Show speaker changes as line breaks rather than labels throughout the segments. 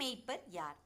மேய்ப்பர் யார்?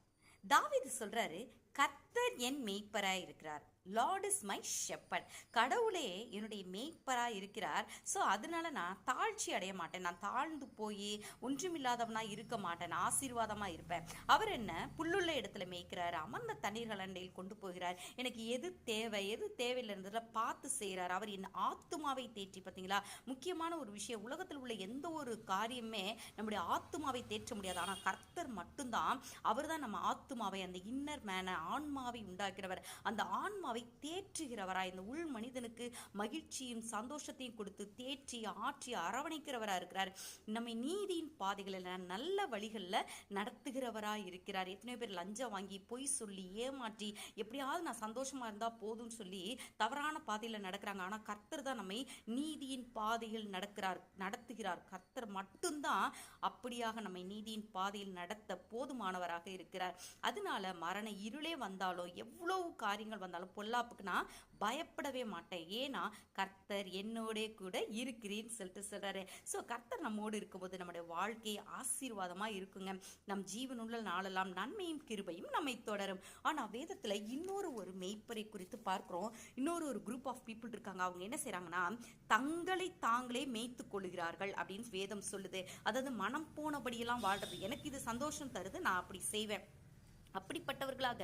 தாவீது சொல்றாரு, கர்த்தர் என் மேய்ப்பராய் இருக்கிறார். Lord is my shepherd. கடவுளே என்னுடைய மேய்ப்பராக இருக்கிறார். ஸோ அதனால நான் தாழ்ச்சி அடைய மாட்டேன். நான் தாழ்ந்து போய் ஒன்றுமில்லாதவனாக இருக்க மாட்டேன். ஆசீர்வாதமாக இருப்பேன். அவர் என்ன புல்லுள்ள இடத்துல மேய்க்கிறார், அமர்ந்த தண்ணீர்கள் அண்டையில் கொண்டு போகிறார். எனக்கு எது தேவை எது தேவையில்லைன்றதுல பார்த்து செய்கிறார். அவர் என் ஆத்துமாவை தேற்றி. பார்த்தீங்களா, முக்கியமான ஒரு விஷயம், உலகத்தில் உள்ள எந்த ஒரு காரியமே நம்முடைய ஆத்துமாவை தேற்ற முடியாது. ஆனால் கர்த்தர் மட்டும்தான். அவர் தான் நம்ம ஆத்துமாவை, அந்த இன்னர் மேனை, ஆன்மாவை உண்டாக்கிறவர். அந்த ஆன்மாவை தேற்றுகிறவராய், இந்த உள் மனிதனுக்கு மகிழ்ச்சியும் சந்தோஷத்தையும் கொடுத்து தேற்றி ஆற்றி அரவணைக்கிறவராக இருக்கிறார். நம்மை நீதியின் பாதைகளில் நல்ல வழிகளில் நடத்துகிறவராய் இருக்கிறார். எத்தனையோ பேர் லஞ்சம் வாங்கி பொய் சொல்லி ஏமாற்றி எப்படியாவது நான் சந்தோஷமா இருந்தா போதும்னு சொல்லி தவறான பாதையில் நடக்கிறாங்க. ஆனால் கர்த்தர் தான் நம்மை நீதியின் பாதையில் நடத்துகிறார். கர்த்தர் மட்டும்தான் அப்படியாக நம்மை நீதியின் பாதையில் நடத்த போதுமானவராக இருக்கிறார். அதனால மரண இருளே வந்தாலும் எவ்வளவு காரியங்கள் வந்தாலும் பொல்லாப்புக்கு நான் பயப்படவே மாட்டேன். ஏன்னா கர்த்தர் என்னோட கூட இருக்கிறேன்னு சொல்றாரு. ஸோ கர்த்தர் நம்மோடு இருக்கும்போது நம்முடைய வாழ்க்கை ஆசீர்வாதமா இருக்குங்க. நம் ஜீவனுள்ள நாளெல்லாம் நன்மையும் கிருபையும் நம்மை தொடரும். ஆனா வேதத்துல ஒரு மெய்ப்பரை குறித்து பார்க்கிறோம். ஒரு குரூப் ஆஃப் பீப்புள் இருக்காங்க. அவங்க என்ன செய்யறாங்கன்னா, தங்களை தாங்களே மேய்த்து கொள்கிறார்கள் அப்படின்னு வேதம் சொல்லுது. அதாவது மனம் போனபடியெல்லாம் வாழ்றது. எனக்கு இது சந்தோஷம் தருது, நான் அப்படி செய்வேன். அப்படிப்பட்டவர்களாக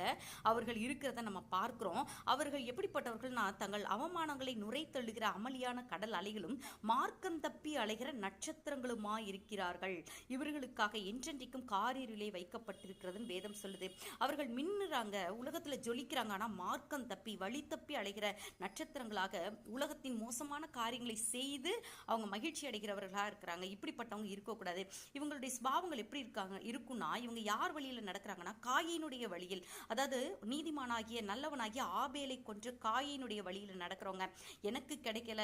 அவர்கள் இருக்கிறத நம்ம பார்க்கிறோம். அவர்கள் எப்படிப்பட்டவர்கள்னா, தங்கள் அவமானங்களை நுரை தள்ளுகிற அமளியான கடல் அலைகளும் மார்க்கம் தப்பி அலைகிற நட்சத்திரங்களுமா இருக்கிறார்கள். இவர்களுக்காக என்றென்றைக்கும் காரிருளே வைக்கப்பட்டிருக்கிறதுன்னு வேதம் சொல்லுது. அவர்கள் மின்னுறாங்க, உலகத்துல ஜொலிக்கிறாங்க. ஆனா மார்க்கம் தப்பி வழி தப்பி அலைகிற நட்சத்திரங்களாக உலகத்தின் மோசமான காரியங்களை செய்து அவங்க மகிழ்ச்சி அடைகிறவர்களா இருக்கிறாங்க. இப்படிப்பட்டவங்க இருக்கக்கூடாது. இவங்களுடைய சுபாவங்கள் எப்படி இருக்குன்னா, இவங்க யார் வழியில நடக்கிறாங்கன்னா, காயினுடைய வழியில், அதாவது நீதிமானாகிய நல்லவனாகிய ஆபேலை கொன்று காயினுடைய வழியில் நடக்கிறவங்க. எனக்கு கிடைக்கல,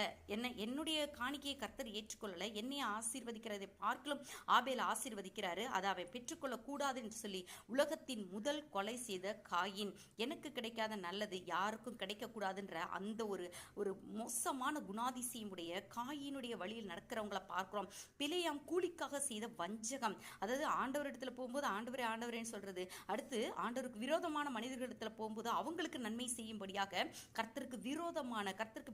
என்னுடைய காணிக்கையை கர்த்தர் ஏற்றுக்கொள்ளல, என்னைய ஆசீர்வதிக்கிறதை பார்க்கலும் ஆபேல் ஆசீர்வதிக்கிறாரு, அதை அவன் பெற்றுக்கொள்ள கூடாது என்று சொல்லி உலகத்தின் முதல் கொலை செய்த காயின். எனக்கு கிடைக்காத நல்லது யாருக்கும் கிடைக்க கூடாதுன்ற அந்த ஒரு மோசமான குணாதிசயமுடைய காயினுடைய வழியில் நடக்கிறவங்களை பார்க்கிறோம். பிலேயாம் கூலிக்காக செய்த வஞ்சகம். அதாவது ஆண்டவரிடத்துல போகும்போது ஆண்டவரேன்னு சொல்றது, அடுத்து ஆண்டவருக்கு விரோதமான மனிதர்களிடத்துல போகும்போது அவங்களுக்கு நன்மை செய்யும்படியாக கர்த்தருக்கு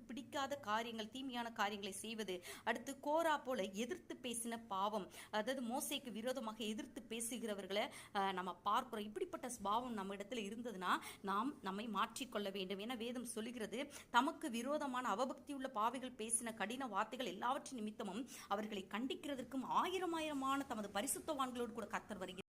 பிடிக்காத காரியங்கள், தீமையான காரியங்களை செய்வது. அடுத்து கோரா போல எதிர்த்து பேசின பாவம், அதாவது மோசேக்கு விரோதமாக எதிர்த்து பேசுகிறவர்களை நம்ம பார்க்கிறோம். இப்படிப்பட்ட சுபாவம் நம்ம இடத்துல இருந்ததுன்னா நாம் நம்மை மாற்றிக்கொள்ள வேண்டும். என வேதம் சொல்லுகிறது, தமக்கு விரோதமான அவபக்தி உள்ள பாவிகள் பேசின கடின வார்த்தைகள் எல்லாவற்றின் நிமித்தமும் அவர்களை கண்டிக்கிறதற்கும் ஆயிரமான தமது பரிசுத்தவான்களோடு கூட கர்த்தர் வருகிறார்.